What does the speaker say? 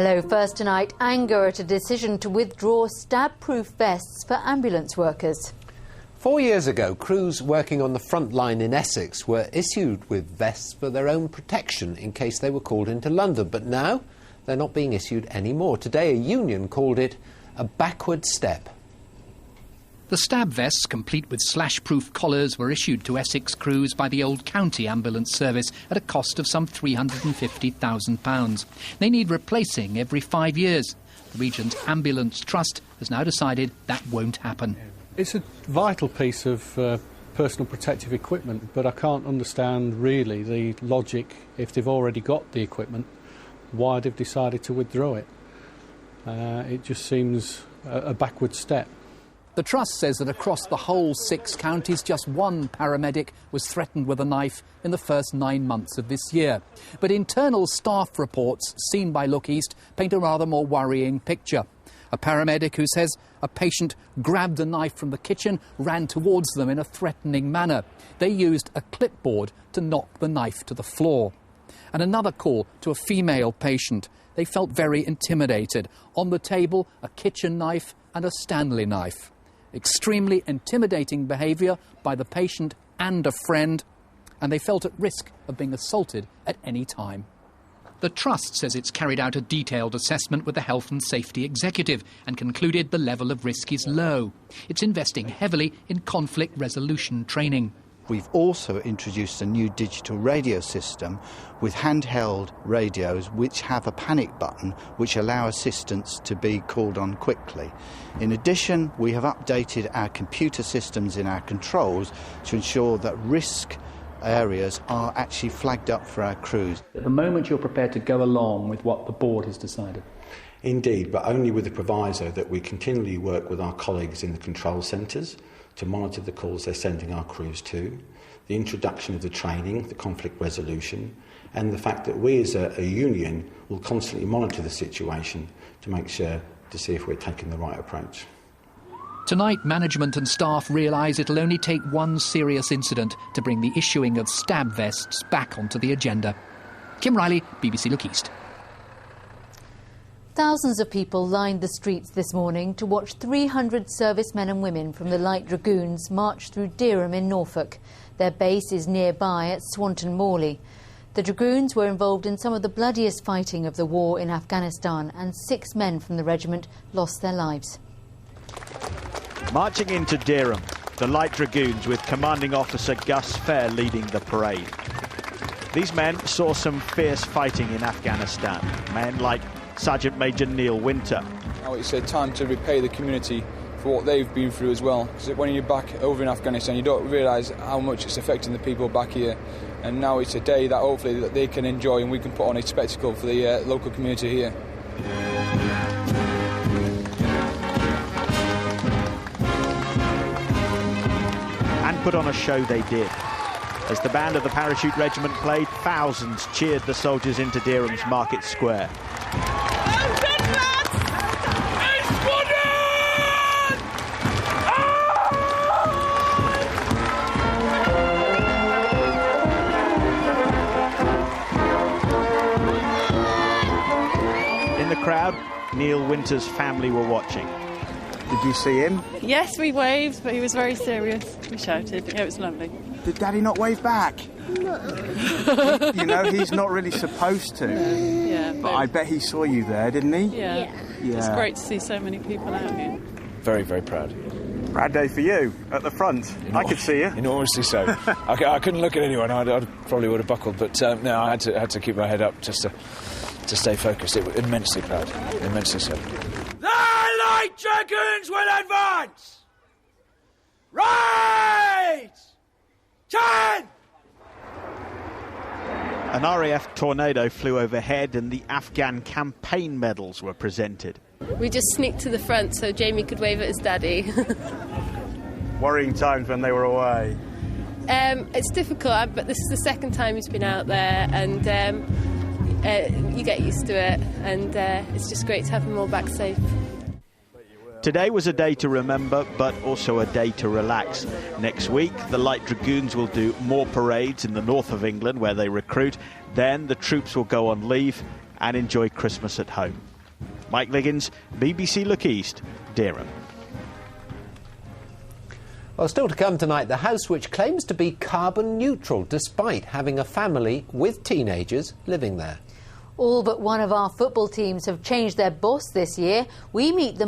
Hello, first tonight, anger at a decision to withdraw stab-proof vests for ambulance workers. 4 years ago, crews working on the front line in Essex were issued with vests for their own protection in case they were called into London. But now, they're not being issued anymore. Today, a union called it a backward step. The stab vests, complete with slash-proof collars, were issued to Essex crews by the Old County Ambulance Service at a cost of some £350,000. They need replacing every 5 years. The region's ambulance trust has now decided that won't happen. It's a vital piece of personal protective equipment, but I can't understand really the logic, if they've already got the equipment, why they've decided to withdraw it. It just seems a backward step. The Trust says that across the whole 6 counties, just one paramedic was threatened with a knife in the first 9 months of this year. But internal staff reports seen by Look East paint a rather more worrying picture. A paramedic who says a patient grabbed a knife from the kitchen, ran towards them in a threatening manner. They used a clipboard to knock the knife to the floor. And another call to a female patient. They felt very intimidated. On the table, a kitchen knife and a Stanley knife. Extremely intimidating behaviour by the patient and a friend, and they felt at risk of being assaulted at any time. The Trust says it's carried out a detailed assessment with the Health and Safety Executive and concluded the level of risk is low. It's investing heavily in conflict resolution training. We've also introduced a new digital radio system with handheld radios which have a panic button which allow assistance to be called on quickly. In addition, we have updated our computer systems in our controls to ensure that risk areas are actually flagged up for our crews. At the moment you're prepared to go along with what the board has decided? Indeed, but only with the proviso that we continually work with our colleagues in the control centres to monitor the calls they're sending our crews to, the introduction of the training, the conflict resolution, and the fact that we as a union will constantly monitor the situation to make sure to see if we're taking the right approach. Tonight, management and staff realise it'll only take one serious incident to bring the issuing of stab vests back onto the agenda. Kim Riley, BBC Look East. Thousands of people lined the streets this morning to watch 300 servicemen and women from the Light Dragoons march through Dereham in Norfolk. Their base is nearby at Swanton Morley. The Dragoons were involved in some of the bloodiest fighting of the war in Afghanistan, and 6 men from the regiment lost their lives. Marching into Dereham, the Light Dragoons with Commanding Officer Gus Fair leading the parade. These men saw some fierce fighting in Afghanistan. Men like Sergeant Major Neil Winter. Now it's a time to repay the community for what they've been through as well. Because when you're back over in Afghanistan, you don't realise how much it's affecting the people back here. And now it's a day that hopefully that they can enjoy, and we can put on a spectacle for the local community here. And put on a show they did. As the band of the Parachute Regiment played, thousands cheered the soldiers into Dereham's Market Square. In the crowd, Neil Winter's family were watching. Did you see him? Yes, we waved, but he was very serious. We shouted. Yeah, it was lovely. Did Daddy not wave back? No. You know, he's not really supposed to. Yeah, but I bet he saw you there, didn't he? Yeah. It's great to see so many people out here. Very, very proud. Proud day for you, at the front. I could see you. Enormously so. I couldn't look at anyone. I probably would have buckled, but no, I had to keep my head up just to stay focused. Immensely proud. Immensely so. The Light Dragoons will advance! Right! 10! An RAF Tornado flew overhead and the Afghan campaign medals were presented. We just sneaked to the front so Jamie could wave at his daddy. Worrying times when they were away. It's difficult, but this is the second time he's been out there, and you get used to it, and it's just great to have them all back safe. Today was a day to remember, but also a day to relax. Next week, the Light Dragoons will do more parades in the north of England where they recruit. Then the troops will go on leave, and enjoy Christmas at home. Mike Liggins, BBC Look East, Dereham. Well, still to come tonight, the house which claims to be carbon neutral despite having a family with teenagers living there. All but one of our football teams have changed their boss this year. We meet them